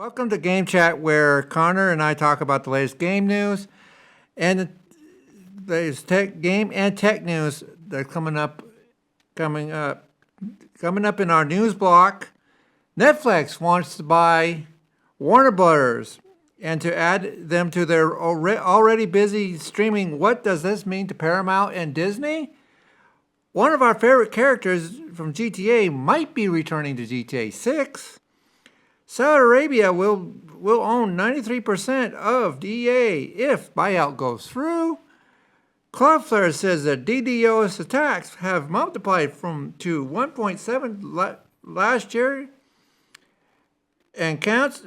Welcome to Game Chat, where Connor and I talk about the latest game news and the latest game and tech news that's coming up in our news block. Netflix wants to buy Warner Brothers and to add them to their already busy streaming. What does this mean to Paramount and Disney? One of our favorite characters from GTA might be returning to GTA 6. Saudi Arabia will own 93% of DEA if buyout goes through. Cloudflare says that DDoS attacks have multiplied to 1.7 last year and counts.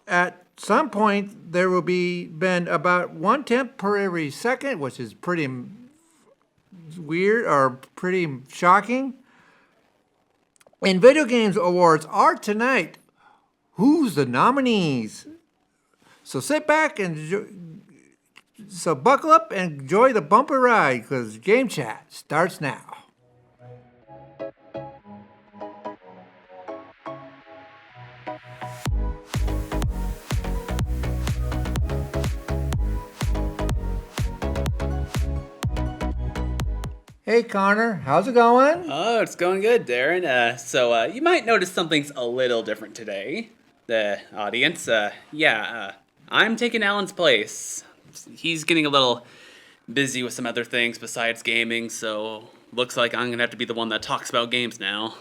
At some point, there will been about 1 temp per every second, which is pretty weird or pretty shocking. And video games awards are tonight. Who's the nominees? So sit back and buckle up and enjoy the bumper ride, because Game Chat starts now. Hey Connor, how's it going? Oh, it's going good, Darren. So you might notice something's a little different today. The audience, I'm taking Alan's place. He's getting a little busy with some other things besides gaming, so looks like I'm gonna have to be the one that talks about games now.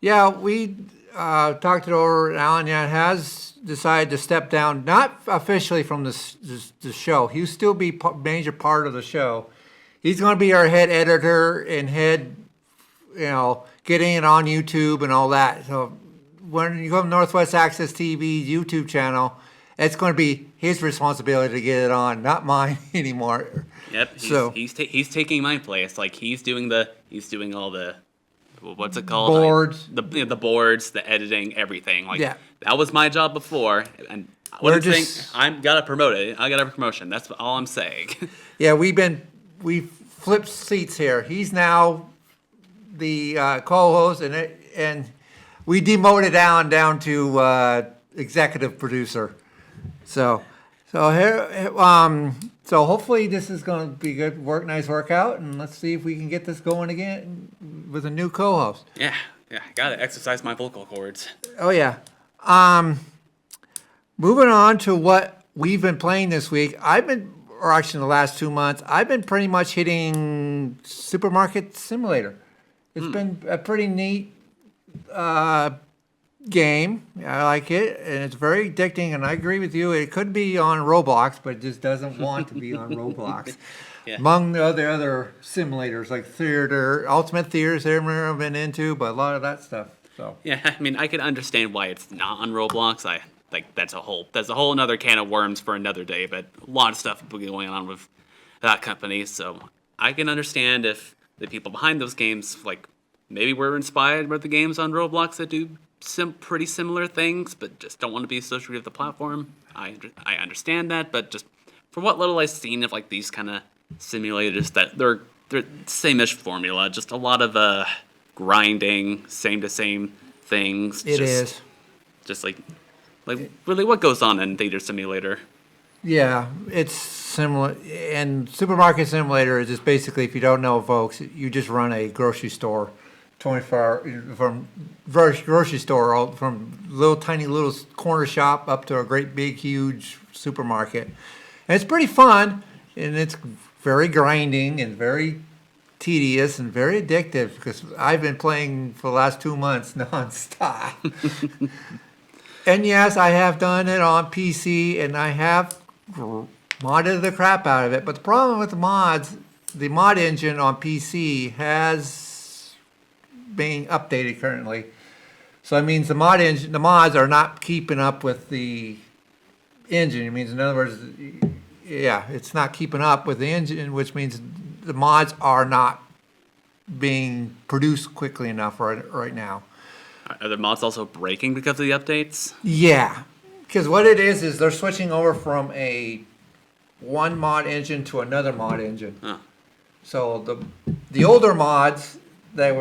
Yeah, we talked it over. Alan has decided to step down, not officially from the show. He'll still be major part of the show. He's going to be our head editor and head, getting it on YouTube and all that. So when you go to Northwest Access TV's YouTube channel, it's going to be his responsibility to get it on, not mine anymore. Yep. He's taking my place. Like he's doing all the what's it called? Boards. The boards, the editing, everything. Like that was my job before, and I got promoted. I got a promotion. That's all I'm saying. Yeah, we flipped seats here. He's now the co-host, and we demoted Alan down to executive producer. So hopefully this is going to be good nice workout, and let's see if we can get this going again with a new co-host. Yeah, I gotta exercise my vocal cords. Oh yeah. Moving on to what we've been playing this week. Actually in the last 2 months, I've been pretty much hitting Supermarket Simulator. It's been a pretty neat game. I like it, and it's very addicting, and I agree with you. It could be on Roblox, but it just doesn't want to be on Roblox. Yeah. Among the other simulators, like Ultimate Theaters, I've been into, but a lot of that stuff. So yeah, I mean, I can understand why it's not on Roblox. That's a whole another can of worms for another day, but a lot of stuff going on with that company, so I can understand if the people behind those games, maybe were inspired by the games on Roblox that do pretty similar things, but just don't want to be associated with the platform. I understand that, but just for what little I've seen of these kind of simulators, that they're same-ish formula, just a lot of grinding, same things. It is. Just really, what goes on in Theater Simulator? Yeah, it's similar. And Supermarket Simulator is just basically, if you don't know, folks, you just run a grocery store, 24-hour from grocery store, from tiny little corner shop up to a great big huge supermarket. And it's pretty fun, and it's very grinding and very tedious and very addictive, because I've been playing for the last 2 months nonstop. And yes, I have done it on PC, and I have modded the crap out of it. But the problem with the mod engine on PC has been updated currently. So that means the mods are not keeping up with the engine. It means, in other words, it's not keeping up with the engine, which means the mods are not being produced quickly enough right now. Are the mods also breaking because of the updates? Yeah, because what it is they're switching over from one mod engine to another mod engine. Huh. So the older mods that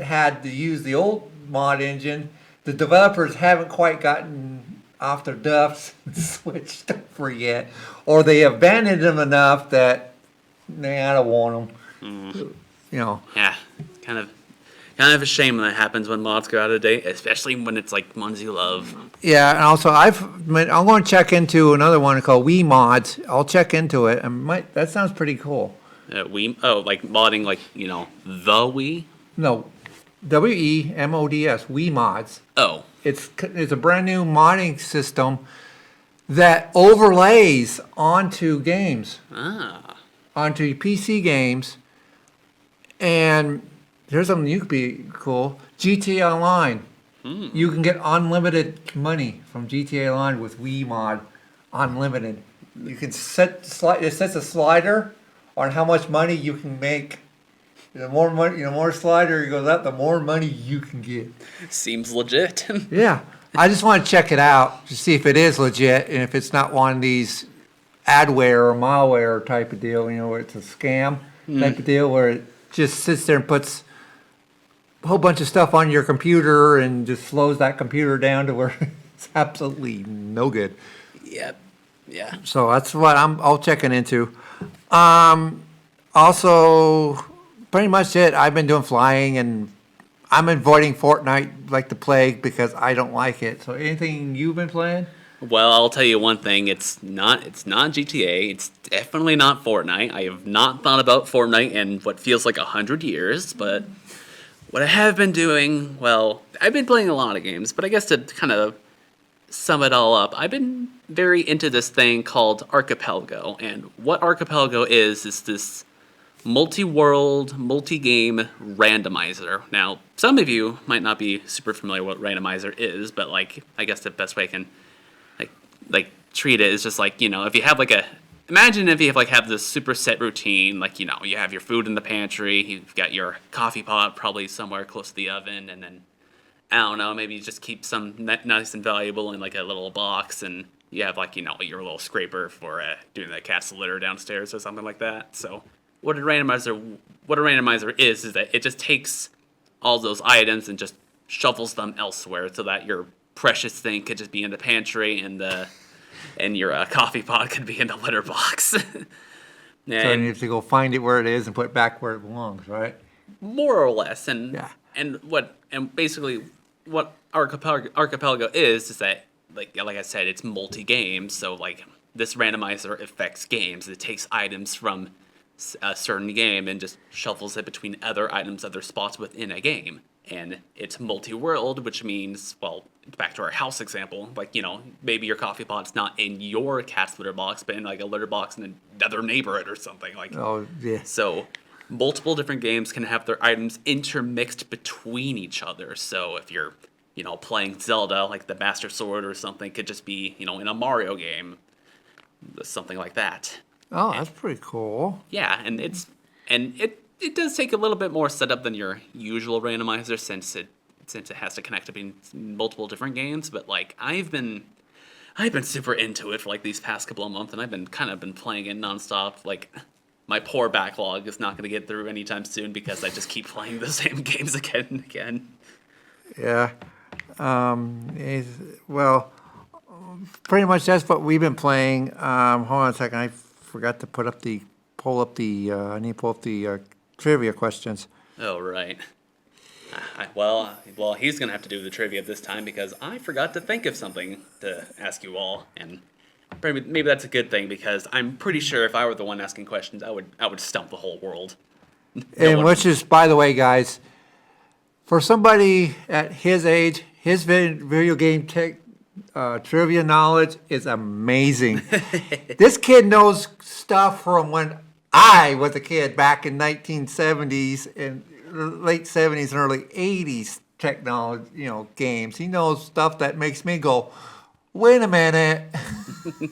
had to use the old mod engine, the developers haven't quite gotten off their duffs and switched over yet, or they abandoned them enough that I don't want them. You know. Yeah, kind of a shame when that happens when mods go out of date, especially when it's like ones you love. Yeah, and also I'm going to check into another one called Wii Mods. I'll check into it. That sounds pretty cool. Like modding, like the Wii. No, WEMODS, Wii Mods. Oh, It's a brand new modding system that overlays onto games, onto PC games, and here's something you could be cool. GTA Online. You can get unlimited money from GTA Online with Wii Mod, unlimited. You can it sets a slider on how much money you can make. The more money, more slider goes up, the more money you can get. seems legit. Yeah, I just want to check it out to see if it is legit and if it's not one of these adware or malware type of deal. Where it's a scam type of deal where it just sits there and puts a whole bunch of stuff on your computer and just slows that computer down to where it's absolutely no good. Yep. Yeah. So that's what I'll checking into. Also, pretty much it. I've been doing flying and I'm avoiding Fortnite like the plague because I don't like it. So anything you've been playing? Well, I'll tell you one thing. It's not GTA. It's definitely not Fortnite. I have not thought about Fortnite in what feels like 100 years, but what I have been doing, well, I've been playing a lot of games, but I guess to kind of sum it all up, I've been very into this thing called Archipelago. And what Archipelago is this multi-world, multi-game randomizer. Now, some of you might not be super familiar with what randomizer is, but I guess the best way I can treat it is just if you have imagine if you have this super set routine, you have your food in the pantry, you've got your coffee pot probably somewhere close to the oven, and then I don't know, maybe you just keep some nice and valuable in a little box, and you have your little scraper for doing the cat's litter downstairs or something like that. So what a randomizer is that it just takes all those items and just shuffles them elsewhere so that your precious thing could just be in the pantry and your coffee pot could be in the litter box. So you have to go find it where it is and put it back where it belongs, right? More or less. And Yeah. and basically what Archipelago is that like I said, it's multi-game. So this randomizer affects games. It takes items from a certain game and just shuffles it between other items, other spots within a game. And it's multi-world, which means, well, back to our house example, maybe your coffee pot's not in your cat's litter box, but in a litter box in another neighborhood or something. Oh, yeah. So multiple different games can have their items intermixed between each other. So if you're, playing Zelda, like the Master Sword or something, could just be, in a Mario game, something like that. Oh, that's pretty cool. Yeah, and it does take a little bit more setup than your usual randomizer since it has to connect between multiple different games. But I've been super into it for these past couple of months, and I've been playing it nonstop. My poor backlog is not going to get through anytime soon because I just keep playing the same games again and again. Yeah. Well, pretty much that's what we've been playing. Hold on a second. I forgot to I need to pull up the trivia questions. Oh, right. Well, he's going to have to do the trivia this time because I forgot to think of something to ask you all. And maybe that's a good thing because I'm pretty sure if I were the one asking questions, I would stump the whole world. Which is, by the way, guys, for somebody at his age, his video game trivia knowledge is amazing. This kid knows stuff from when I was a kid back in 1970s and late 70s and early 80s technology, games. He knows stuff that makes me go, wait a minute.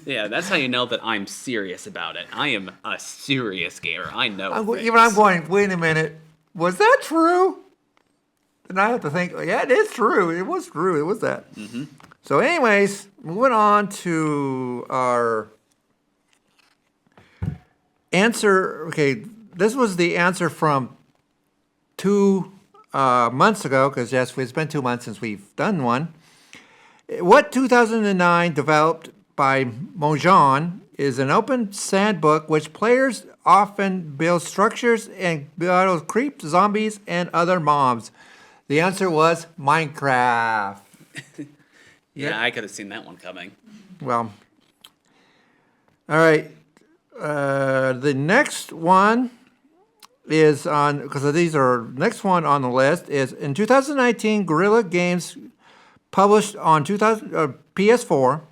Yeah, that's how you know that I'm serious about it. I am a serious gamer. I know. I'm going, wait a minute. Was that true? And I have to think, yeah, it is true. It was true. It was that. Mm-hmm. So anyways, moving on to our answer. Okay, this was the answer from 2 months ago, because yes, it's been 2 months since we've done one. What 2009 developed by Mojang is an open sandbook which players often build structures and battle creeps, zombies, and other mobs. The answer was Minecraft. Yeah, I could have seen that one coming. Well, all right. The next one is on, because these are, next one on the list is in 2019, Guerrilla Games published on PS4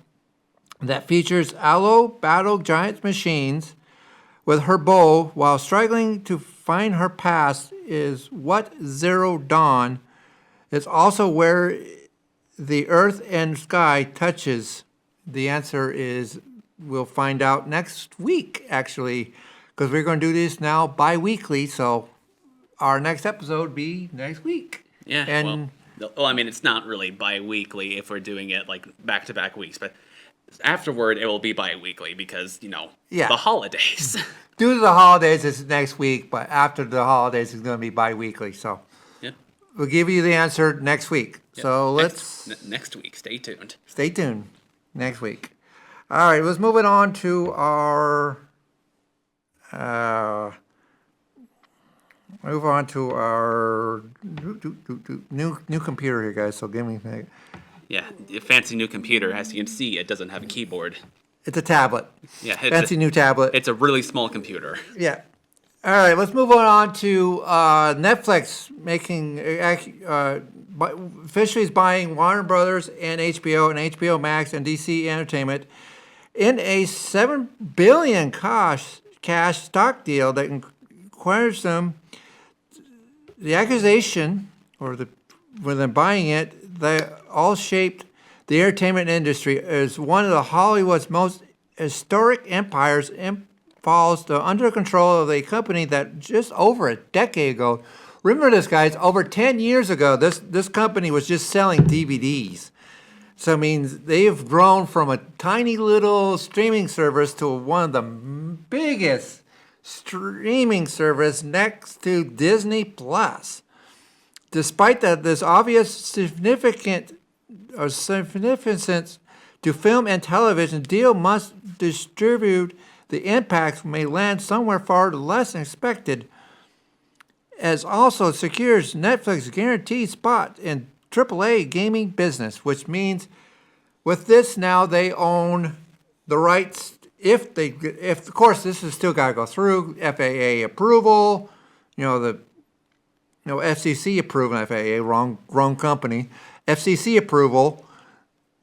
that features Aloe battle giant machines with her bow while struggling to find her path is what Zero Dawn. It's also where the earth and sky touches. The answer is we'll find out next week, actually, because we're going to do this now bi-weekly, so our next episode will be next week. Yeah, And well, I mean, it's not really bi-weekly if we're doing it like back-to-back weeks, but afterward it will be bi-weekly because, Yeah. the holidays. due to the holidays, it's next week, but after the holidays, it's going to be bi-weekly, so Yeah. we'll give you the answer next week. Yeah. So let's next week. Stay tuned. stay tuned next week. All right, let's move it on to our new computer here, guys. So give me a minute. Yeah, a fancy new computer. As you can see, it doesn't have a keyboard. It's a tablet. Yeah, Fancy new tablet. It's a really small computer. Yeah. All right, let's move on to Netflix making officially is buying Warner Brothers and HBO Max and DC Entertainment in a $7 billion cash stock deal that requires them the accusation or when they're buying it, they all shaped the entertainment industry as one of the Hollywood's most historic empires and falls under control of a company that just over a decade ago. Remember this, guys, over 10 years ago, this company was just selling DVDs. So it means they've grown from a tiny little streaming service to one of the biggest streaming service next to Disney Plus. Despite that, this obvious significance to film and television, deal must distribute the impacts may land somewhere far less than expected, as also secures Netflix's guaranteed spot in AAA gaming business, which means with this now they own the rights. If of course this is still got to go through FAA approval, FCC approval, FAA wrong company, FCC approval,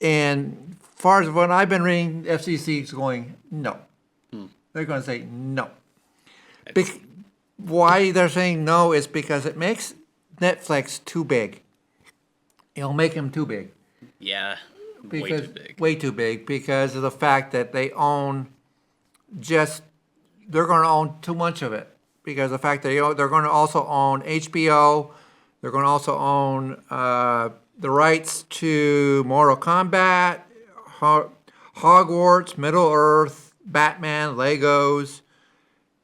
and far as what I've been reading, FCC is going no. They're going to say no. Why they're saying no is because it makes Netflix too big. It'll make them too big. Yeah, Because, way too big. Way too big because of the fact that they own they're going to own too much of it. Because of the fact that they're going to also own HBO. They're going to also own the rights to Mortal Kombat, Hogwarts, Middle Earth, Batman, Legos,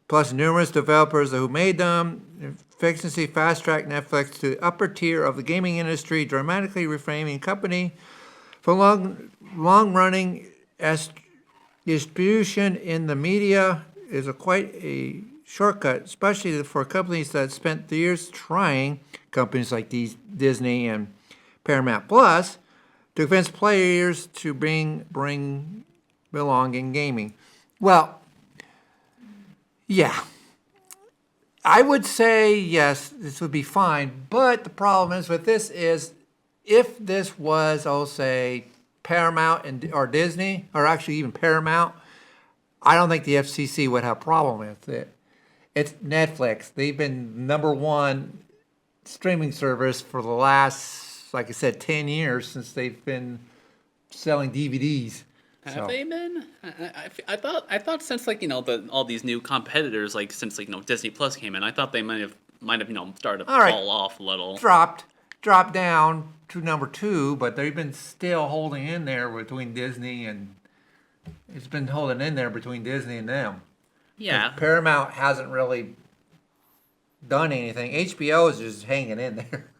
plus numerous developers who made them. Efficiency fast-track Netflix to the upper tier of the gaming industry, dramatically reframing company for long-running distribution in the media is quite a shortcut, especially for companies that spent years trying, companies like these Disney and Paramount Plus, to convince players to belong in gaming. Well, yeah. I would say, yes, this would be fine, but the problem is with this is if this was, say, Paramount or Disney, or actually even Paramount, I don't think the FCC would have a problem with it. It's Netflix. They've been number one streaming service for the last, like I said, 10 years since they've been selling DVDs. Have they been? I thought since all these new competitors since Disney Plus came in, I thought they might have started to fall off a little. Dropped down to number 2, but they've been still holding in there between Disney and it's been holding in there between Disney and them. Yeah. Paramount hasn't really done anything. HBO is just hanging in there.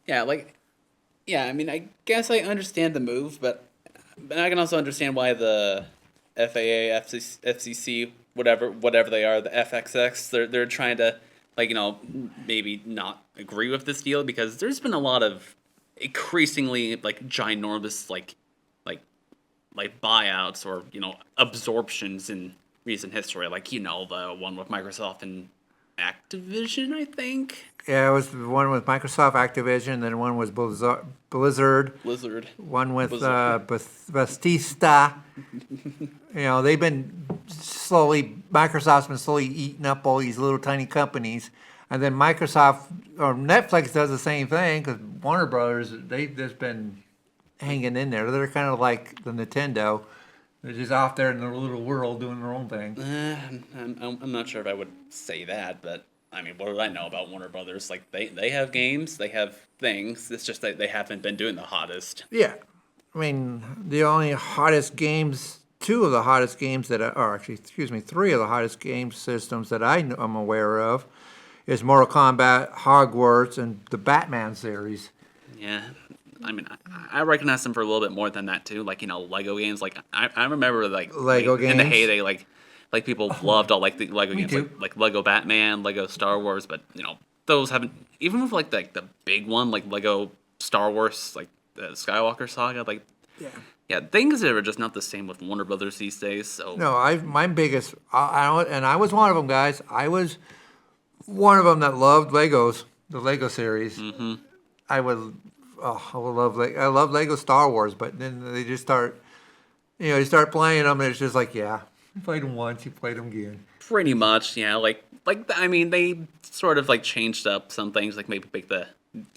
Yeah, Yeah, I mean, I guess I understand the move, but I can also understand why the FAA, FCC, whatever they are, the FXX, they're trying to, like, maybe not agree with this deal, because there's been a lot of increasingly, like, ginormous, like buyouts or absorptions in recent history, like the one with Microsoft and Activision, I think. Yeah, it was the one with Microsoft, Activision, then one was Blizzard, Blizzard. one with Blizzard. Batista. They've been Microsoft's been slowly eating up all these little tiny companies. And then Microsoft or Netflix does the same thing because Warner Brothers, they've just been hanging in there. They're kind of like the Nintendo. They're just off there in their little world doing their own thing. I'm not sure if I would say that, but I mean, what do I know about Warner Brothers? Like, they have games, they have things. It's just that they haven't been doing the hottest. Yeah. I mean, the only hottest games, two of the hottest games that, or actually, excuse me, three of the hottest game systems that I'm aware of is Mortal Kombat, Hogwarts, and the Batman series. Yeah. I mean, I recognize them for a little bit more than that too. Like, Lego games. Like, I remember Lego in the games? heyday, like people loved all like the Lego Me games, too. like Lego Batman, Lego Star Wars. But those haven't, even with like the big one, like Lego Star Wars, like the Skywalker saga. Like, Yeah. yeah, things that are just not the same with Warner Brothers these days. So No, my biggest, and I was one of them, guys. I was one of them that loved Legos, the Lego series. Mm-hmm. I would love I love Lego Star Wars, but then they just start, you start playing them, and it's just like, yeah, you played them once, you played them again. pretty much, yeah. I mean, they sort of like changed up some things, like maybe make the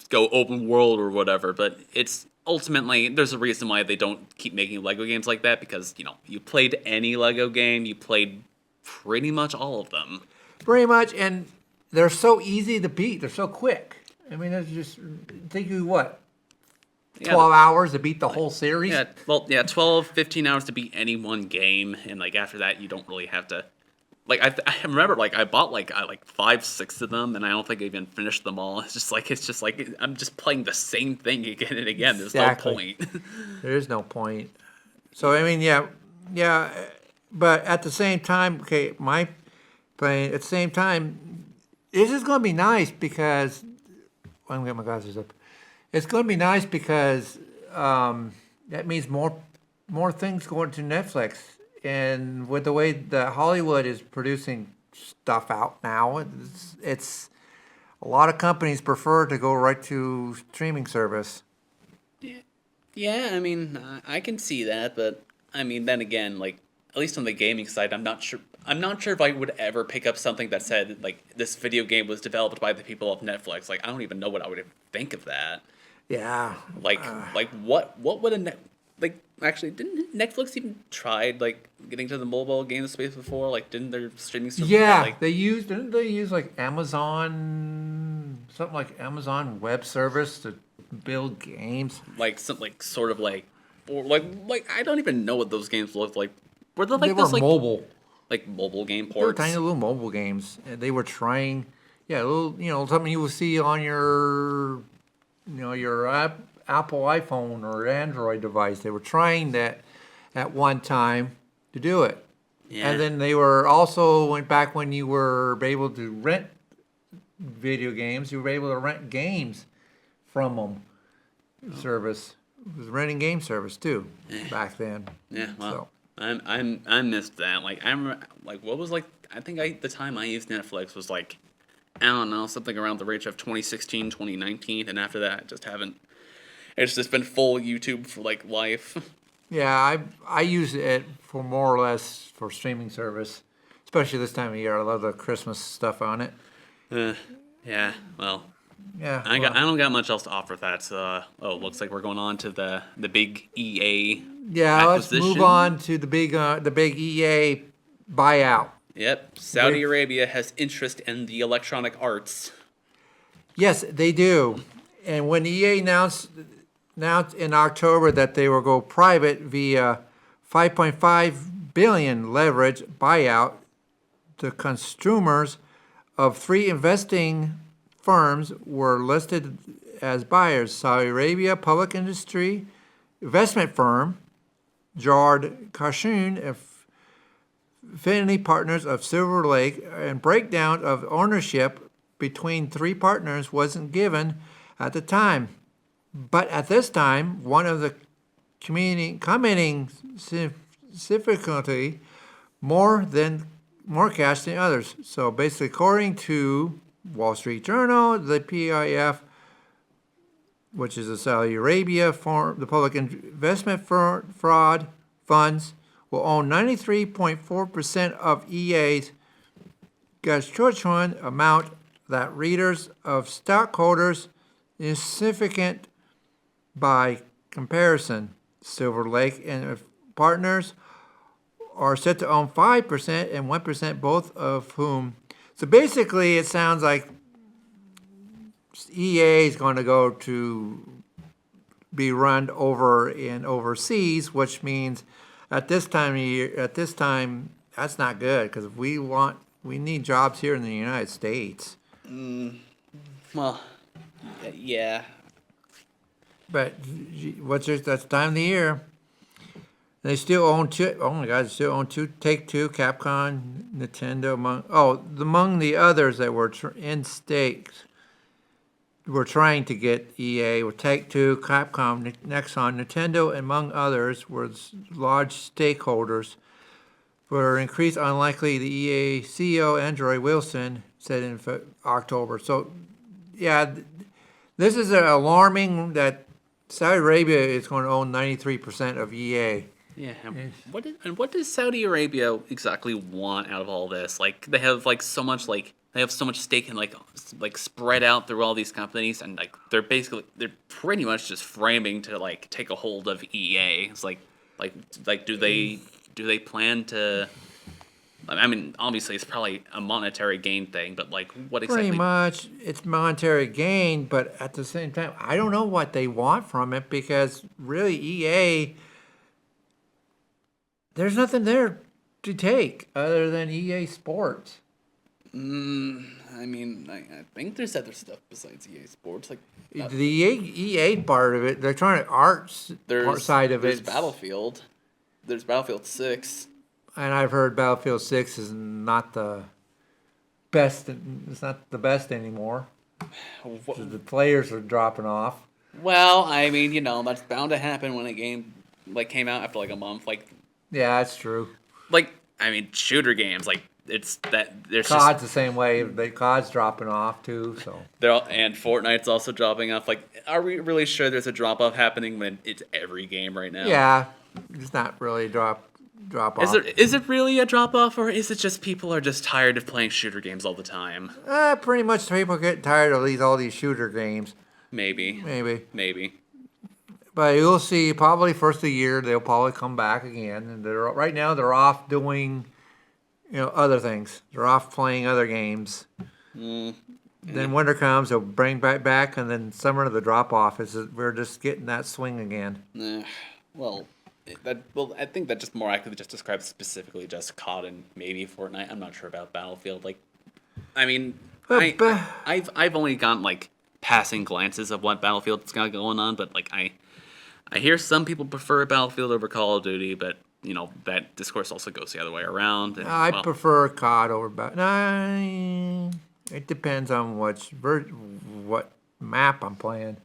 go open world or whatever. But it's ultimately there's a reason why they don't keep making Lego games like that, because you played any Lego game, you played pretty much all of them. Pretty much, and they're so easy to beat. They're so quick. I mean, it's just take you what, Yeah, 12 hours to beat the whole series. Yeah, well, yeah, 12, 15 hours to beat any one game, and like after that, you don't really have to. Like I remember, like I bought like 5, 6 of them, and I don't think I even finished them all. It's just like I'm just playing the same thing again and again. There's Exactly. no point. There is no point. So I mean, yeah, but at the same time, okay, my playing at the same time, this is going to be nice because I'm gonna get my glasses up. It's going to be nice because that means more things going to Netflix, and with the way that Hollywood is producing stuff out now, it's a lot of companies prefer to go right to streaming service. Yeah, I mean, I can see that, but I mean, then again, like at least on the gaming side, I'm not sure. I'm not sure if I would ever pick up something that said like this video game was developed by the people of Netflix. Like I don't even know what I would think of that. Yeah. Like what would like actually didn't Netflix even tried like getting to the mobile game space before? Like didn't their streaming service Yeah, like didn't they use like Amazon, something like Amazon Web Service to build games? like some like sort of like or like I don't even know what those games looked like. Were they like They were those like mobile. like mobile game They were ports? tiny little mobile games. And they were trying, yeah, little, something you will see on your Apple iPhone or Android device. They were trying that at one time to do it. Yeah. And then they were also went back when you were able to rent video games. You were able to rent games from them. Service. It was a renting game service too back then. Yeah, well, So. I missed that. Like I'm like what was like I think the time I used Netflix was like I don't know, something around the range of 2016, 2019, and after that I just haven't. It's just been full YouTube for like life. Yeah, I use it for more or less for streaming service, especially this time of year. I love the Christmas stuff on it. Yeah, well, Yeah, I don't got much else to offer that. So, looks like we're going on to the big EA. yeah. Let's acquisition. move on to the big EA buyout. Yep, Saudi Arabia has interest in the Electronic Arts. Yes, they do. And when EA announced in October that they will go private via 5.5 billion leverage buyout, the consumers of three investing firms were listed as buyers. Saudi Arabia Public Industry Investment Firm, Jard Khashoggi, Affinity Partners of Silver Lake, and breakdown of ownership between three partners wasn't given at the time. But at this time, one of the commenting significantly more cash than others. So basically, according to Wall Street Journal, the PIF, which is the Saudi Arabia the public investment fraud funds, will own 93.4% of EA's gargantuan amount that readers of stockholders is significant by comparison. Silver Lake and partners are set to own 5% and 1%, both of whom. So basically, it sounds like EA is going to go to be run over in overseas, which means at this time, that's not good because we need jobs here in the United States. Well, yeah. But that's the time of the year. They still own two. Oh my God! They still own Take-Two, Capcom, Nintendo. Among the others that were in stakes, were trying to get EA were Take-Two, Capcom, Nexon, Nintendo, among others, were large stakeholders. For increased unlikely, the EA CEO Andrew Wilson said in October. So, yeah, this is alarming that Saudi Arabia is going to own 93% of EA. Yeah. What does Saudi Arabia exactly want out of all this? Like they have so much stake in like spread out through all these companies, and like they're pretty much just framing to take a hold of EA. It's like do they plan to? I mean, obviously it's probably a monetary gain thing, but what exactly? Pretty much, it's monetary gain, but at the same time, I don't know what they want from it because really EA, there's nothing there to take other than EA Sports. I mean, I think there's other stuff besides EA Sports, the EA part of it. They're trying to part side of it. There's Battlefield. There's Battlefield 6. And I've heard Battlefield 6 is not the best. It's not the best anymore. The players are dropping off. Well, I mean, that's bound to happen when a game came out after a month. Yeah, that's true. I mean, shooter games it's that there's COD's the same way. COD's dropping off too. So and Fortnite's also dropping off. Are we really sure there's a drop off happening when it's every game right now? Yeah, it's not really a drop off. Is it really a drop off, or is it just people are just tired of playing shooter games all the time? Pretty much people get tired of all these shooter games. Maybe. But you'll see, probably first of the year they'll probably come back again. And right now they're off doing, other things. They're off playing other games. Then winter comes, they'll bring back, and then summer the drop off we're just getting that swing again. I think that just more accurately just describes specifically just COD and maybe Fortnite. I'm not sure about Battlefield. I mean, I've only gotten passing glances of what Battlefield's got going on, but I hear some people prefer Battlefield over Call of Duty, but that discourse also goes the other way around. And, I prefer COD over Battlefield. It depends on what map I'm playing.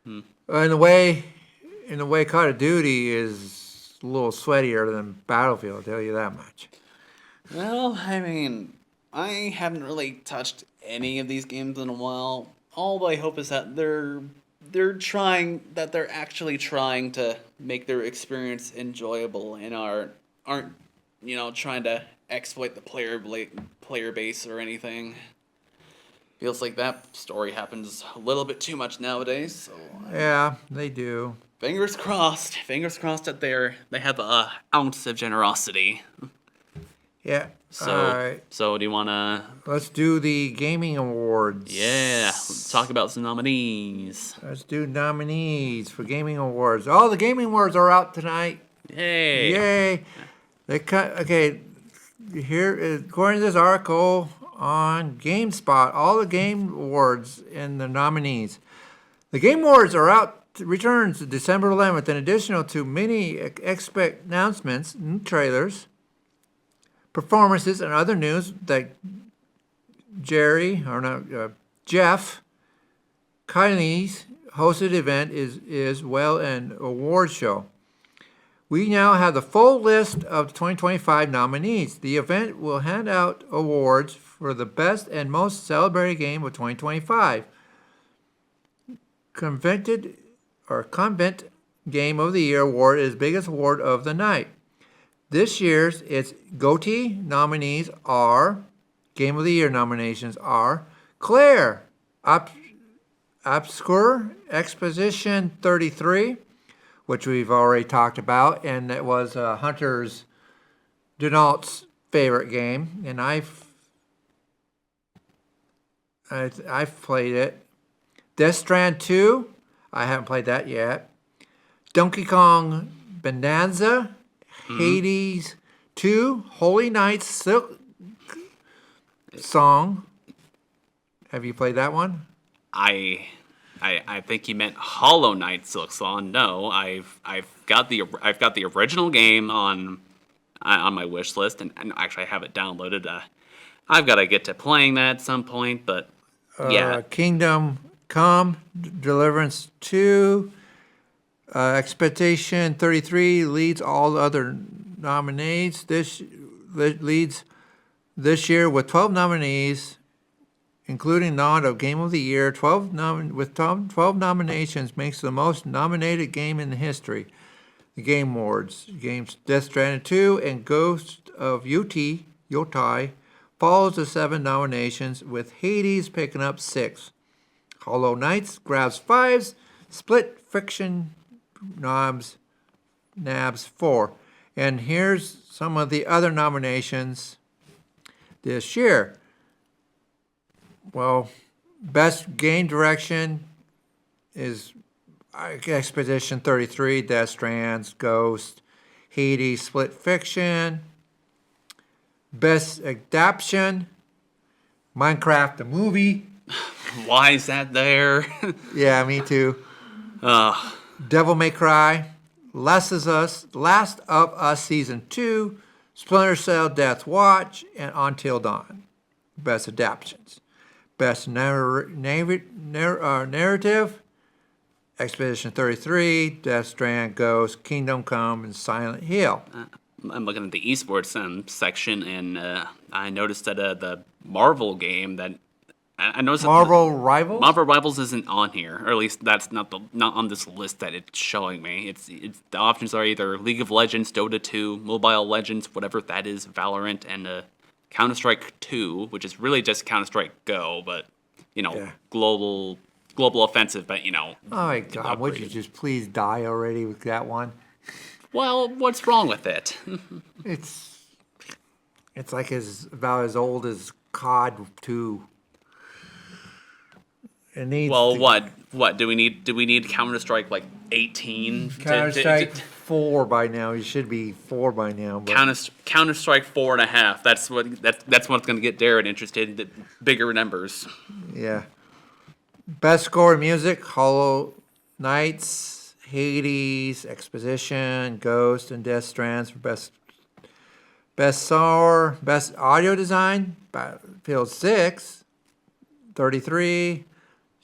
In the way Call of Duty is a little sweatier than Battlefield, I'll tell you that much. Well, I mean, I haven't really touched any of these games in a while. All I hope is that they're actually trying to make their experience enjoyable and aren't trying to exploit the player base or anything. Feels like that story happens a little bit too much nowadays. So yeah, they do. Fingers crossed that they have a ounce of generosity. Yeah. So, all right. So do you wanna? Let's do the gaming awards. Yeah. Let's talk about some nominees. Let's do nominees for gaming awards. Oh, the gaming awards are out tonight. Yay! Yay! Okay. Here, according to this article on GameSpot all the Game Awards and the nominees. The Game Awards are out, returns December 11th, in addition to many expect announcements, new trailers, performances, and other news that Jeff Kylie's hosted event is well an award show. We now have the full list of 2025 nominees. The event will hand out awards for the best and most celebrated game of 2025. Convent Game of the Year award is the biggest award of the night. This year's its GOTY nominees are, Game of the Year nominations are, Claire, Obscure Exposition 33, which we've already talked about, and it was Hunter's Denault's favorite game, and I've played it. Death Strand 2, I haven't played that yet. Donkey Kong Bonanza, Hades 2, Holy Knights Silk Song. Have you played that one? I think you meant Hollow Knight Silksong. No, I've got the original game on my wish list, and actually I have it downloaded. I've got to get to playing that at some point, but yeah. Kingdom Come, Deliverance 2, Expectation 33 leads all the other nominees. This leads this year with 12 nominees, including nod of Game of the Year. 12 nominations makes the most nominated game in history. The Game Awards, games Death Stranding 2 and Ghost of Yotai follows the 7 nominations, with Hades picking up 6. Hollow Knights grabs 5s, Split Fiction nabs 4. And here's some of the other nominations this year. Well, Best Game Direction is Expedition 33, Death Strands, Ghost, Hades, Split Fiction. Best Adaptation, Minecraft the movie. Why is that there? Yeah, me too. Devil May Cry, Last of Us Season 2, Splinter Cell Death Watch, and Until Dawn. Best Adaptions. Best Narrative, Expedition 33, Death Strand, Ghost, Kingdom Come, and Silent Hill. I'm looking at the esports section, and I noticed that the Marvel game that I noticed Marvel Rivals? Marvel Rivals isn't on here, or at least that's not on this list that it's showing me. It's the options are either League of Legends, Dota 2, Mobile Legends, whatever that is, Valorant, and Counter-Strike 2, which is really just Counter-Strike Go, but global offensive, but Oh my God! Would you just please die already with that one? Well, what's wrong with it? It's like about as old as COD 2. It needs what do we need Counter-Strike like 18? Counter-Strike 4 by now. You should be 4 by now. But Counter-Strike 4.5. That's what's going to get Darren interested in the bigger numbers. Yeah. Best score in music: Hollow Knights, Hades, Exposition, Ghost, and Death Strands for best song. Best audio design: Battlefield 6, 33,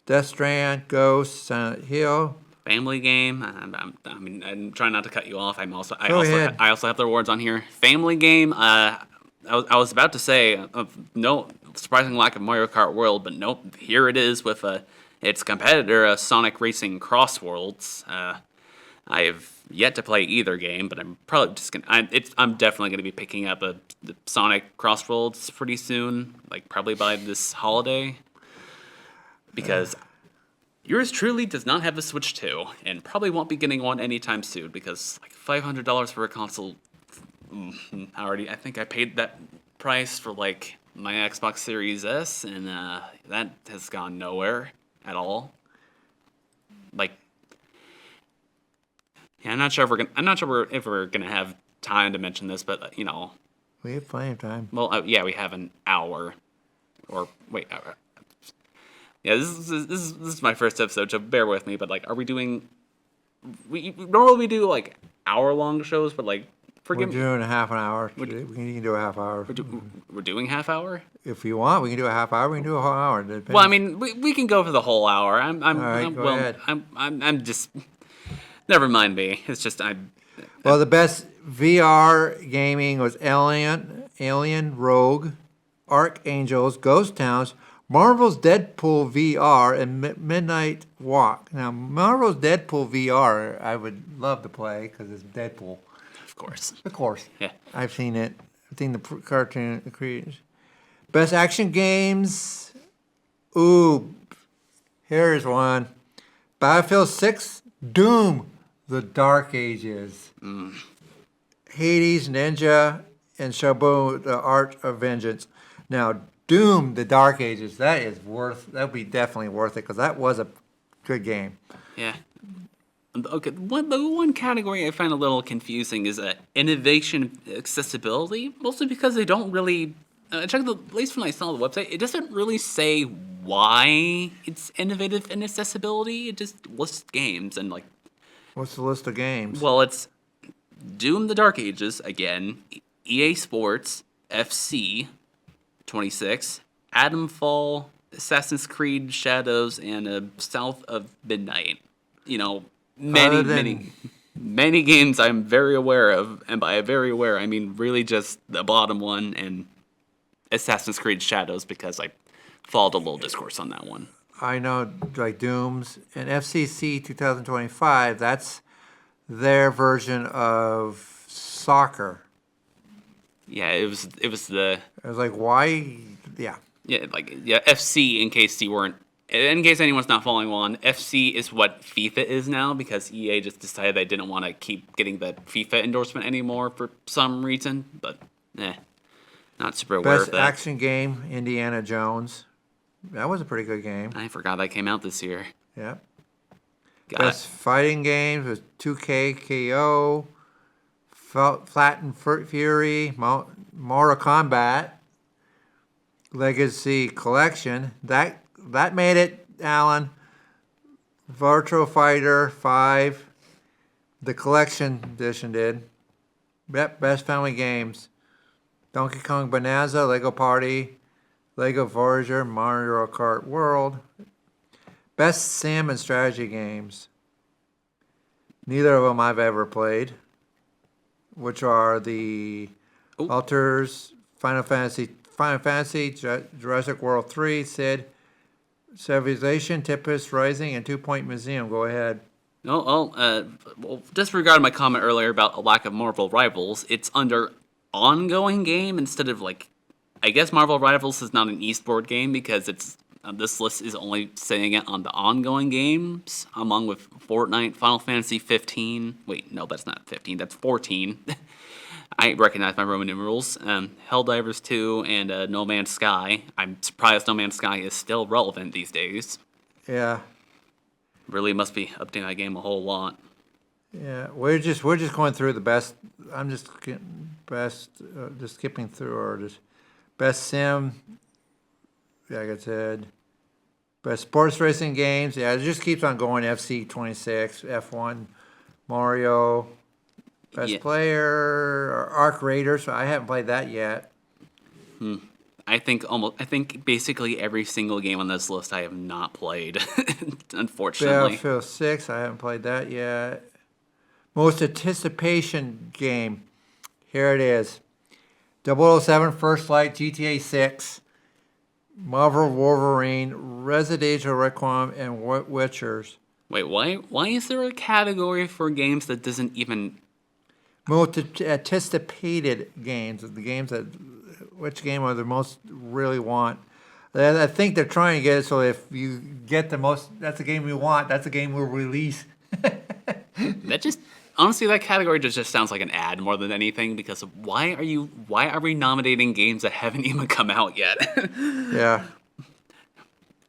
Death Strand, Ghost, Silent Hill. Family Game. I'm trying not to cut you off. I also have the awards on here. Family Game. I was about to say no surprising lack of Mario Kart World, but nope. Here it is with its competitor, Sonic Racing Cross Worlds. I have yet to play either game, but I'm probably just I'm definitely gonna be picking up the Sonic Cross Worlds pretty soon, like probably by this holiday, because yours truly does not have a Switch 2, and probably won't be getting one anytime soon, because like $500 for a console. I think I paid that price for like my Xbox Series S, and that has gone nowhere at all. Like, yeah, I'm not sure if we're gonna have time to mention this, but we have plenty of time. Well, yeah, we have an hour. or wait, yeah, this is my first episode, so bear with me. But like, are we doing? We normally we do like hour-long shows, but like, We're forgive me, doing a half an hour. We can do a half hour. we're doing half hour. If you want, we can do a half hour. We can do a whole hour. It depends. Well, I mean, we can go for the whole hour. All right, go ahead. I'm just. Never mind me. It's just Well, the best VR gaming was Alien, Rogue, Archangels, Ghost Towns, Marvel's Deadpool VR, and Midnight Walk. Now, Marvel's Deadpool VR, I would love to play because it's Deadpool. Of course. Of course. Yeah. I've seen it. I've seen the cartoon. The creators. Best action games. Ooh, here's one. Battlefield 6, Doom, The Dark Ages. Hades, Ninja, and Shabu, The Art of Vengeance. Now, Doom, The Dark Ages, that'd be definitely worth it because that was a good game. Yeah. Okay. The one category I find a little confusing is innovation accessibility, mostly because they don't really. At least when I saw the website, it doesn't really say why it's innovative in accessibility. It just lists games and like. What's the list of games? Well, it's Doom: The Dark Ages again, EA Sports, FC 26, Adamfall, Assassin's Creed Shadows, and South of Midnight. You know, many games I'm very aware of, and by very aware I mean really just the bottom one and Assassin's Creed Shadows because I followed a little discourse on that one. I know, like Dooms and FCC 2025. That's their version of soccer. Yeah, it was the I was like, why? Yeah. FC. In case anyone's not following along, FC is what FIFA is now because EA just decided they didn't want to keep getting the FIFA endorsement anymore for some reason. But not super aware of Best that. action game, Indiana Jones. That was a pretty good game. I forgot that came out this year. Yeah. Got Best fighting games was 2K, KO, Flat and Fury, Mortal Kombat, Legacy Collection. That made it, Alan. Virtual Fighter 5, the Collection Edition did. Yep, best family games. Donkey Kong Bonanza, Lego Party, Lego Voyager, Mario Kart World. Best sim and strategy games. Neither of them I've ever played, which are the Alters, Final Fantasy, Jurassic World 3, Sid, Civilization, Tempest Rising, and 2 Point Museum. Go ahead. well, disregarding my comment earlier about a lack of Marvel Rivals, it's under ongoing game instead of like. I guess Marvel Rivals is not an esports game because it's this list is only saying it on the ongoing games, along with Fortnite, Final Fantasy 15. Wait, no, that's not 15. That's 14. I recognize my Roman numerals. Helldivers 2 and No Man's Sky. I'm surprised No Man's Sky is still relevant these days. Yeah. Really must be updating that game a whole lot. Yeah, we're just going through the best. I'm just getting best, just skipping through or just best sim. Like I said, best sports racing games. Yeah, it just keeps on going. FC 26, F1, Mario. Best player or Arc Raiders. So I haven't played that yet. I think basically every single game on this list I have not played, unfortunately. Battlefield 6. I haven't played that yet. Most anticipation game. Here it is. 007 First Light, GTA 6, Marvel Wolverine, Resident Evil Requiem, and Witchers. Wait, why is there a category for games that doesn't even... Most anticipated games, the games that, which game are the most really want? I think they're trying to get it so if you get the most, that's the game we want, that's the game we'll release. That just... Honestly, that category just sounds like an ad more than anything because why are we nominating games that haven't even come out yet? Yeah.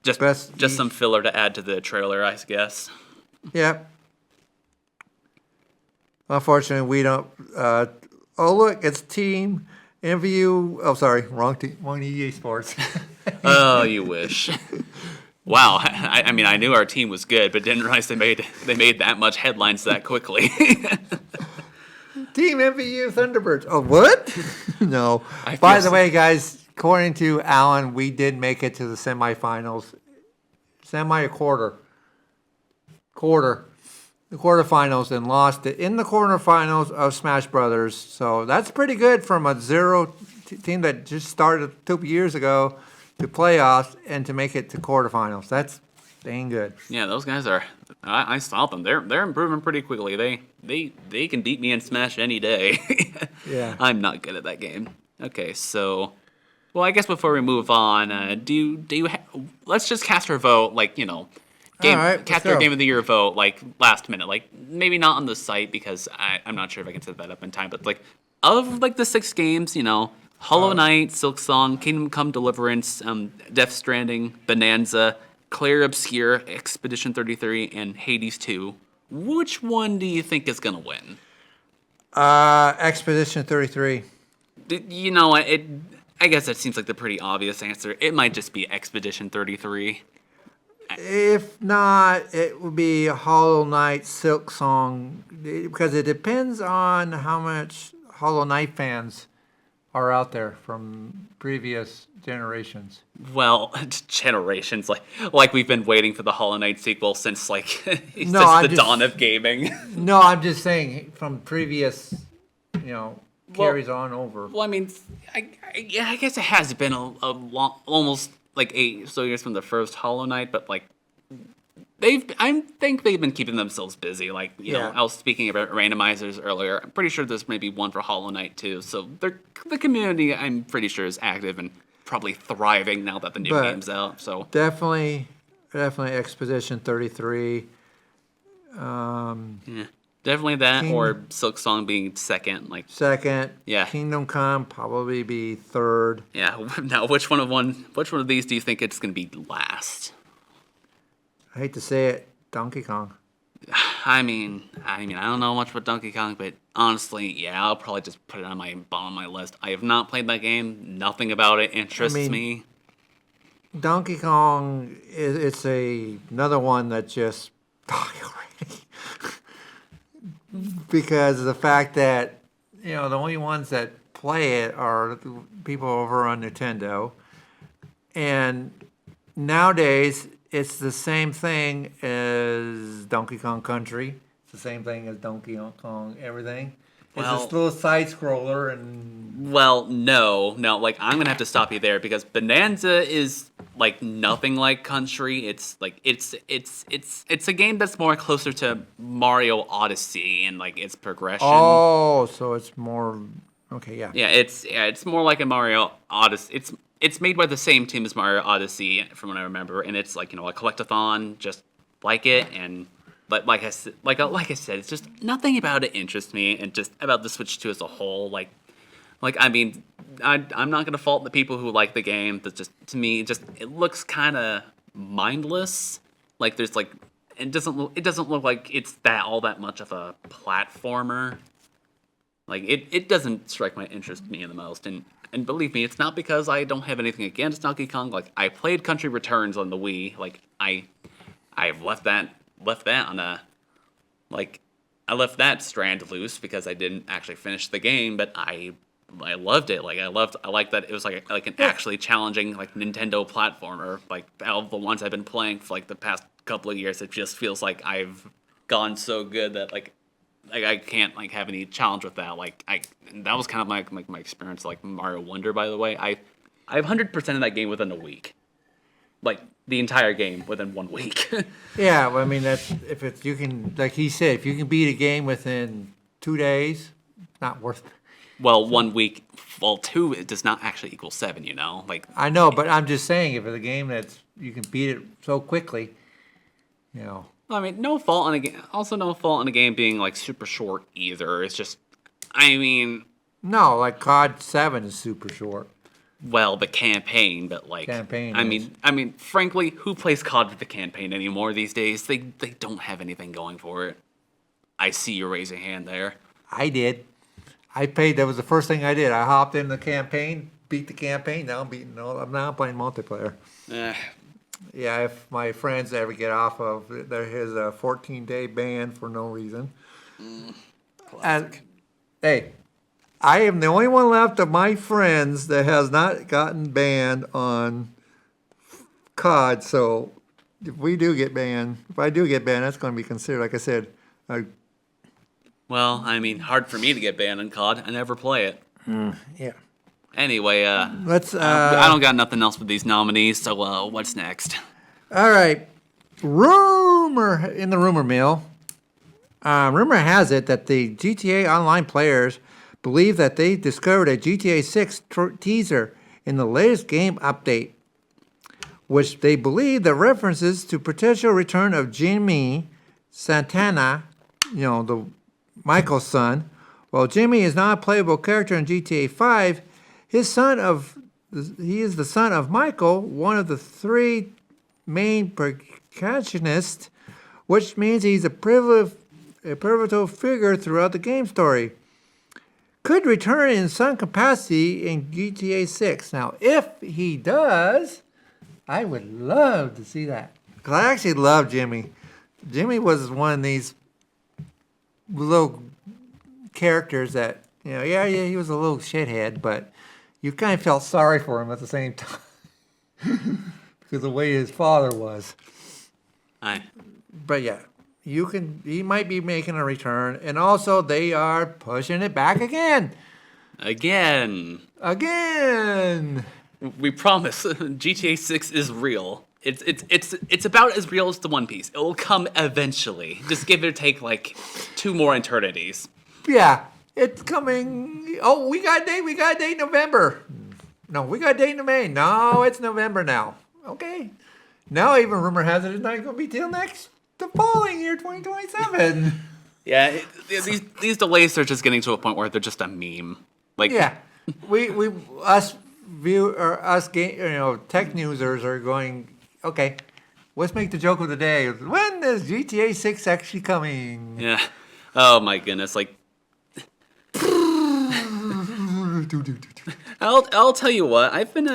Just some filler to add to the trailer, I guess. Yep. Unfortunately, we don't. Oh, look, it's Team MVU. Oh, sorry, wrong EA Sports. Oh, you wish. Wow. I mean, I knew our team was good, but didn't realize they made that much headlines that quickly. Team MVU Thunderbirds. Oh, what? No. I feel By the so- way, guys, according to Alan, we did make it to the semifinals. Semi or quarter. The quarterfinals, and lost it in the quarterfinals of Smash Brothers. So that's pretty good from a team that just started 2 years ago to playoffs and to make it to quarterfinals. That's dang good. Yeah, those guys are. I saw them. They're improving pretty quickly. They can beat me in Smash any day. Yeah. I'm not good at that game. Okay, so, well, I guess before we move on, let's just cast our vote, like, All right, let's cast our go. game of the year vote, like, last minute, like, maybe not on the site because I'm not sure if I can set that up in time, but like, of like the 6 games, Hollow Knight, Silksong, Kingdom Come Deliverance, Death Stranding, Bonanza, Clair Obscure, Expedition 33, and Hades 2. Which one do you think is gonna win? Expedition 33. You know what? I guess that seems like the pretty obvious answer. It might just be Expedition 33. If not, it would be Hollow Knight Silk Song, because it depends on how much Hollow Knight fans are out there from previous generations. Well, generations like we've been waiting for the Hollow Knight sequel since like since I'm the just- dawn of gaming. No, I'm just saying from previous, carries on over. Well, I mean, I guess it has been a long, almost like 8 so years from the first Hollow Knight, but like I think they've been keeping themselves busy. Like I was speaking about randomizers earlier. I'm pretty sure there's maybe one for Hollow Knight too. So the community, I'm pretty sure, is active and probably thriving now that the new But- game's out. So Definitely Expedition 33. yeah, definitely that King- or Silk Song being second. Like Second. Yeah. Kingdom Come probably be third. yeah. Now which one of these do you think it's gonna be last? I hate to say it, Donkey Kong. I mean, I don't know much about Donkey Kong, but honestly, yeah, I'll probably just put it on my bottom of my list. I have not played that game. Nothing about it interests me. Donkey Kong it's another one that just died already. Because of the fact that the only ones that play it are the people over on Nintendo. And nowadays it's the same thing as Donkey Kong Country. It's the same thing as Donkey Kong everything. It's Well- this little side scroller and Well, no, like I'm gonna have to stop you there because Bonanza is like nothing like Country. It's like it's a game that's more closer to Mario Odyssey and like its progression. oh, so it's more okay, yeah. Yeah, it's more like a Mario Odyssey. It's made by the same team as Mario Odyssey, from what I remember, and it's like a collectathon, just like it. And like I said, it's just nothing about it interests me, and just about the Switch 2 as a whole. Like I mean, I'm not gonna fault the people who like the game. But just to me, it looks kind of mindless. Like there's like it doesn't look like it's all that much of a platformer. Like it doesn't strike my interest me the most, and believe me, it's not because I don't have anything against Donkey Kong. Like I played Country Returns on the Wii. Like I've left that on a like I left that strand loose because I didn't actually finish the game, but I loved it. Like I liked that it was like an actually challenging like Nintendo platformer. Like all the ones I've been playing for like the past couple of years, it just feels like I've gone so good that like I can't like have any challenge with that. Like that was kind of my experience like Mario Wonder. By the way, I have 100% of that game within a week, like the entire game within 1 week. Yeah, well, I mean that's if it's you can like he said, if you can beat a game within 2 days, not worth it. Well, 1 week, well 2 it does not actually equal 7. Like I know, but I'm just saying if it's a game that's you can beat it so quickly, I mean, no fault in a game. Also, no fault in a game being like super short either. It's just, I mean, No, like COD 7 is super short. well, the campaign, but like, Campaign I mean, frankly, who plays COD with the campaign anymore these days? They don't have anything going for it. I see you raise a hand there. I did. That was the first thing I did. I hopped in the campaign, beat the campaign. Now I'm now playing multiplayer. Eh, Yeah, if my friends ever get off of his 14-day ban for no reason. classic. Hey, I am the only one left of my friends that has not gotten banned on COD. So if I do get banned, that's going to be considered, like I said, a Well, I mean, hard for me to get banned on COD. I never play it. yeah. Anyway, Let's. I don't got nothing else with these nominees. So, what's next? All right. Rumor in the rumor mill. Rumor has it that the GTA Online players believe that they discovered a GTA 6 teaser in the latest game update, which they believe the references to potential return of Jimmy Santana, the Michael's son. While Jimmy is not a playable character in GTA 5, he is the son of Michael, one of the three main protagonists, which means he's a pivotal figure throughout the game story. Could return in some capacity in GTA 6. Now, if he does, I would love to see that. Because I actually love Jimmy. Jimmy was one of these little characters that, yeah, he was a little shithead, but you kind of felt sorry for him at the same time. Because of the way his father was. Aye. But yeah, he might be making a return. And also, they are pushing it back again. Again. We promise. GTA 6 is real. It's about as real as the One Piece. It will come eventually. Just give or take like 2 more eternities. Yeah, it's coming. Oh, we got a date November. No, we got a date in May. No, it's November now. Okay. Now even rumor has it's not going to be till the following year, 2027. Yeah, these delays are just getting to a point where they're just a meme. Like, yeah, us tech newsers are going. Okay, let's make the joke of the day. When is GTA 6 actually coming? Yeah. Oh my goodness. Like, I'll tell you what. I've been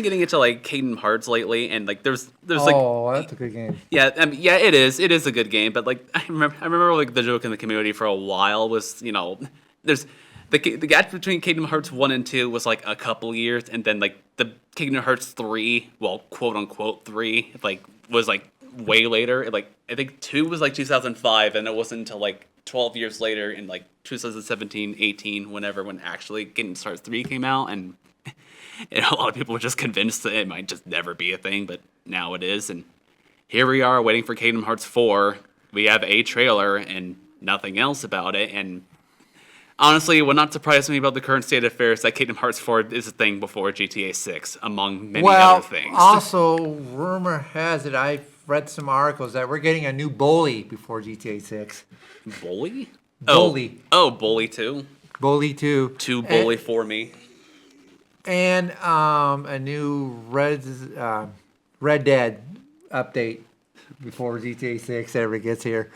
getting into like Kingdom Hearts lately, and like there's like. Oh, that's a good game. Yeah, I mean, yeah, it is. It is a good game, but like I remember like the joke in the community for a while was there's the gap between Kingdom Hearts 1 and 2 was like a couple years, and then like the Kingdom Hearts 3, well, quote unquote 3, like was like way later. Like I think 2 was like 2005, and it wasn't until like 12 years later in like 2017, 18, when actually Kingdom Hearts 3 came out, and a lot of people were just convinced that it might just never be a thing, but now it is, and here we are waiting for Kingdom Hearts 4. We have a trailer and nothing else about it, and honestly, it would not surprise me about the current state of affairs that Kingdom Hearts 4 is a thing before GTA 6, among many other things. Also, rumor has it, I've read some articles that we're getting a new Bully before GTA 6. Bully? Bully. Oh, Bully 2? Bully 2. 2 Bully for me. And a new Red Dead update before GTA 6 ever gets here.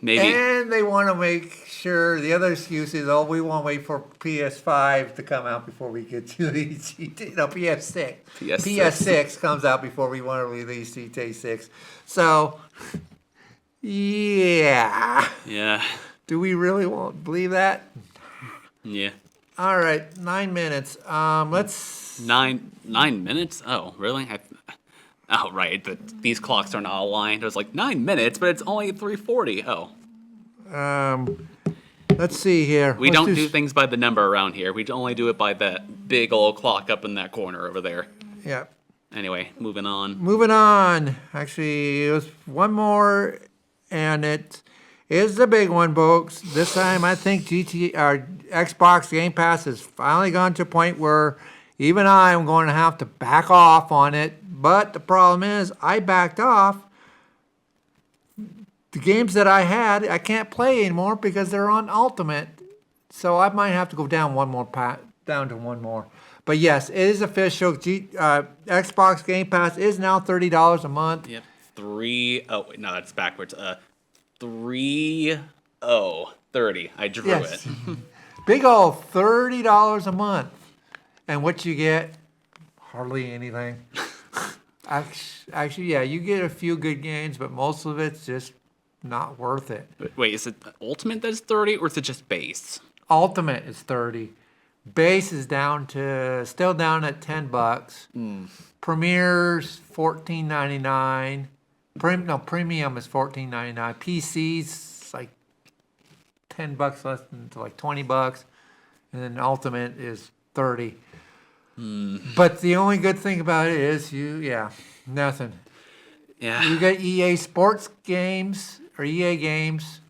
Maybe. And they want to make sure, the other excuse is, we want to wait for PS5 to come out before we get to the GTA. No, PS6. PS6 comes out before we want to release GTA 6. So, yeah. Yeah. Do we really believe that? Yeah. All right, 9 minutes. Let's... 9 minutes? Oh, really? Oh, right. These clocks are not aligned. It was like 9 minutes, but it's only 3:40. Oh. Let's see here. We don't do things by the number around here. We only do it by that big old clock up in that corner over there. Yeah. Anyway, moving on. Actually, it was one more, and it is the big one, folks. This time, I think Xbox Game Pass has finally gone to a point where even I am going to have to back off on it. But the problem is, I backed off. The games that I had, I can't play anymore because they're on Ultimate. So I might have to go down down to one more. But yes, it is official. Xbox Game Pass is now $30 a month. Yep. Oh, wait, no, that's backwards. 30. I drew it. Big old $30 a month. And what you get? Hardly anything. Actually, yeah, you get a few good games, but most of it's just not worth it. Wait, is it Ultimate that's 30, or is it just base? Ultimate is 30. Base is still down at $10. Premier's $14.99. Premium is $14.99. PC's like $10 less than to like $20, and then Ultimate is 30. But the only good thing about it is nothing. Yeah. You got EA Sports games or EA games,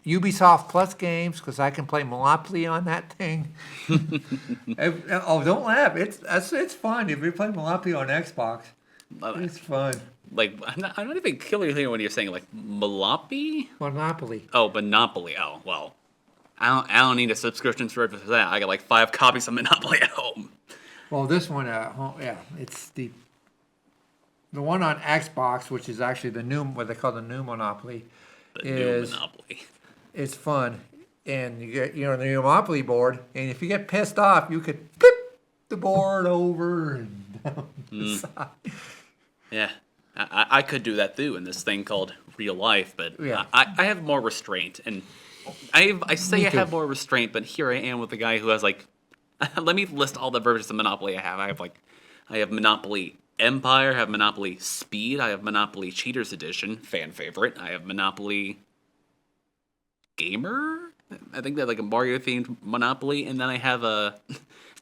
Ubisoft Plus games, because I can play Monopoly on that thing. Don't laugh. It's fun. If you play Monopoly on Xbox, it's fun. Like, I'm not even killing you when you're saying, like, Monopoly? Monopoly. Oh, Monopoly. Oh, well. I don't need a subscription service for that. I got, like, 5 copies of Monopoly at home. Well, this one at home, it's the one on Xbox, which is actually what they call the new Monopoly. New Monopoly. It's fun, and you get the Monopoly board, and if you get pissed off, you could flip the board over and down the side. Yeah, I could do that too in this thing called real life, but Yeah. I have more restraint, and I say Me I too. have more restraint, but here I am with a guy who has like, let me list all the versions of Monopoly I have. I have Monopoly Empire, I have Monopoly Speed, I have Monopoly Cheaters Edition, fan favorite. I have Monopoly Gamer. I think they're like a Mario themed Monopoly, and then I have a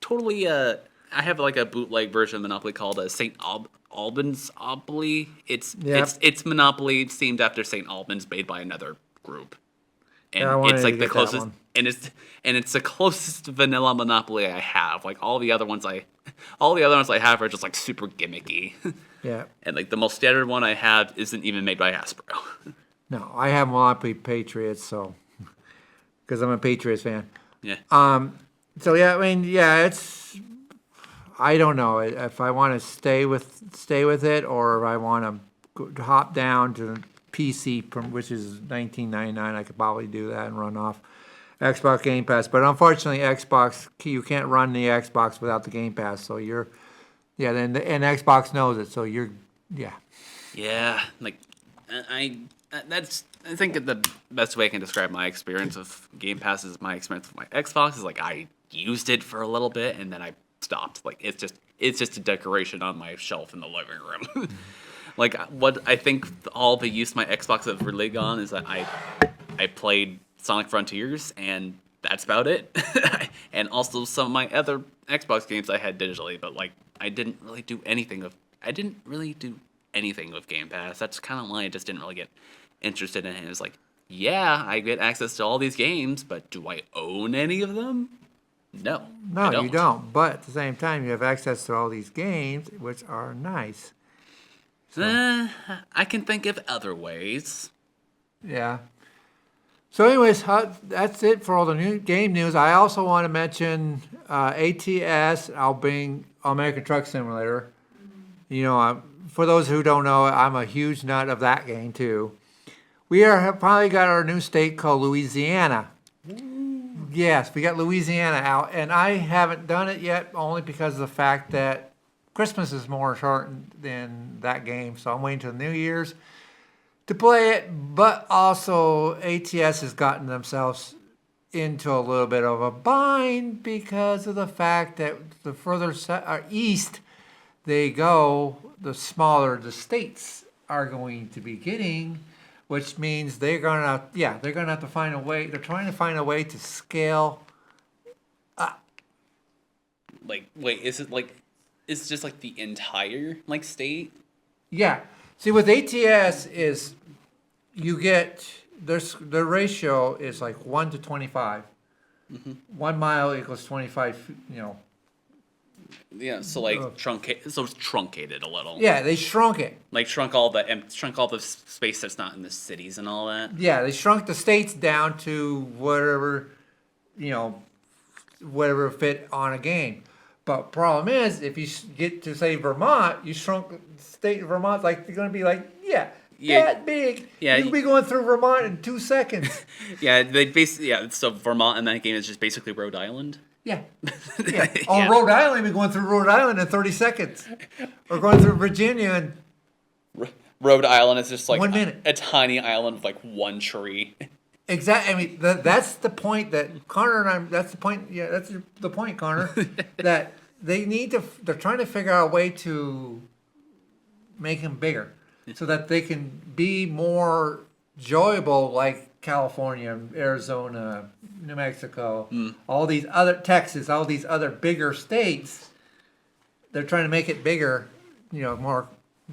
I have like a bootleg version of Monopoly called St. Albans Monopoly. It's Monopoly. It's themed after St. Albans, made by another group, and Yeah, I wanted it's to like the get that closest, one. and it's the closest vanilla Monopoly I have. Like all the other ones I have are just like super gimmicky, Yeah. and like the most standard one I have isn't even made by Hasbro. No, I have Monopoly Patriots, so because I'm a Patriots fan. Yeah. So yeah, I mean, it's. I don't know if I want to stay with it, or if I want to hop down to PC, which is $19.99. I could probably do that and run off Xbox Game Pass. But unfortunately, Xbox, you can't run the Xbox without the Game Pass. So and Xbox knows it. So Yeah, like I think that the best way I can describe my experience of Game Pass is my experience with my Xbox is like I used it for a little bit and then I stopped. Like it's just a decoration on my shelf in the living room. Like what I think all the use my Xbox have really gone is that I played Sonic Frontiers and that's about it. And also some of my other Xbox games I had digitally, but like I didn't really do anything with Game Pass. That's kind of why I just didn't really get interested in it. It was like, yeah, I get access to all these games, but do I own any of them? No, I you don't. But at the same time, you have access to all these games, which are nice. I can think of other ways. Yeah. So, anyways, that's it for all the new game news. I also want to mention ATS. I'll bring American Truck Simulator. For those who don't know, I'm a huge nut of that game too. We have finally got our new state called Louisiana. Yes, we got Louisiana out, and I haven't done it yet only because of the fact that Christmas is more shortened than that game, so I'm waiting till New Year's to play it. But also, ATS has gotten themselves into a little bit of a bind because of the fact that the further east they go, the smaller the states are going to be getting, which means they're gonna have to find a way. They're trying to find a way to scale up. Like, wait, is it just like the entire like state? Yeah. See, with ATS is you get their ratio is like 1 to 25. 1 mile equals 25. Yeah, so like it's truncated a little. Yeah, they shrunk it. Like shrunk all the space that's not in the cities and all that. Yeah, they shrunk the states down to whatever fit on a game. But problem is, if you get to say Vermont, you shrunk the state of Vermont. Like they're going to be like, Yeah. That big. Yeah. You'll be going through Vermont in 2 seconds. Yeah, they basically so Vermont in that game is just basically Rhode Island. Yeah. Yeah. On Yeah. Rhode Island, you'll be going through Rhode Island in 30 seconds. Or going through Virginia in Rhode Island is just like 1 minute. a tiny island with like one tree. Exactly. I mean, that's the point that Connor and I. That's the point. Yeah, that's the point, Connor. That they need to. They're trying to figure out a way to make them bigger, so that they can be more enjoyable, like California, Arizona, New Mexico, all these other Texas, all these other bigger states. They're trying to make it bigger, more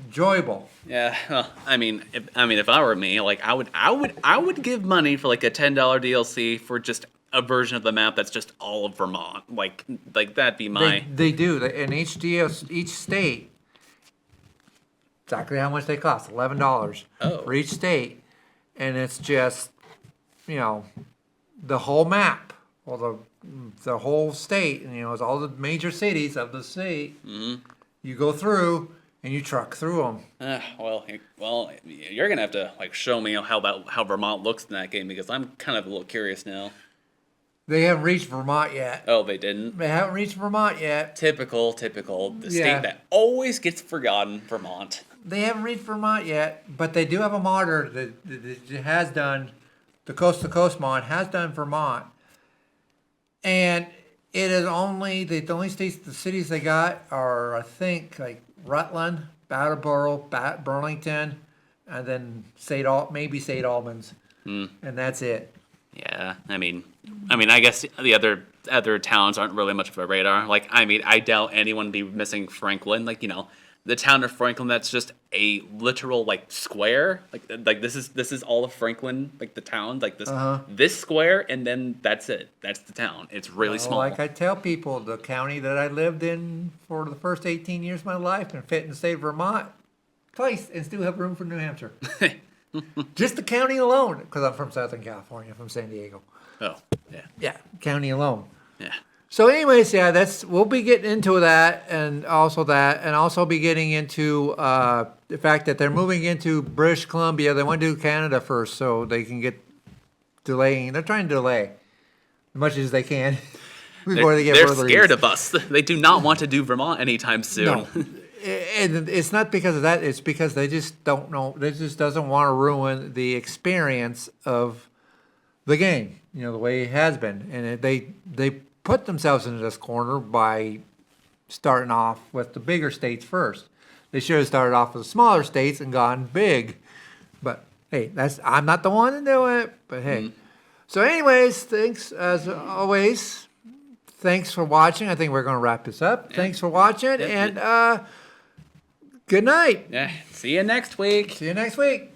enjoyable. Yeah, well, if I were me, like I would give money for like a $10 DLC for just a version of the map that's just all of Vermont. Like that'd be my. They do. In each state, exactly how much they cost, $11 for each state, and it's just, the whole map, or the whole state, and it's all the major cities of the state. Mm-hmm. You go through and you truck through them. Well, you're gonna have to like show me how Vermont looks in that game because I'm kind of a little curious now. They haven't reached Vermont yet. Oh, they didn't. They haven't reached Vermont yet. Typical. The state that always gets forgotten, Vermont. They haven't reached Vermont yet, but they do have a modder that has done, the Coast to Coast mod has done Vermont. And it is only, the only states, the cities they got are, I think, like Rutland, Brattleboro, Burlington, and then maybe St. Albans. And that's it. Yeah, I mean, I guess the other towns aren't really much of a radar. Like, I doubt anyone would be missing Franklin. Like, the town of Franklin, that's just a literal like square. Like this is all of Franklin, like the town, like this square, and then that's it. That's the town. It's really small. Like I tell people, the county that I lived in for the first 18 years of my life and fit in the state of Vermont twice and still have room for New Hampshire. Just the county alone, because I'm from Southern California, from San Diego. Oh, yeah. Yeah, county alone. Yeah. So anyways, yeah, we'll be getting into that and also be getting into the fact that they're moving into British Columbia. They want to do Canada first so they can get delaying. They're trying to delay as much as they can before they get They're further scared east. of us. They do not want to do Vermont anytime soon. No. And it's not because of that. It's because they just don't know. They just doesn't want to ruin the experience of the game, the way it has been. And they put themselves into this corner by starting off with the bigger states first. They should have started off with the smaller states and gone big. But hey, I'm not the one to do it. But hey. So anyways, thanks as always. Thanks for watching. I think we're going to wrap this up. Yeah. Thanks for watching. Definitely. And good night. Yeah. See you next week. See you next week.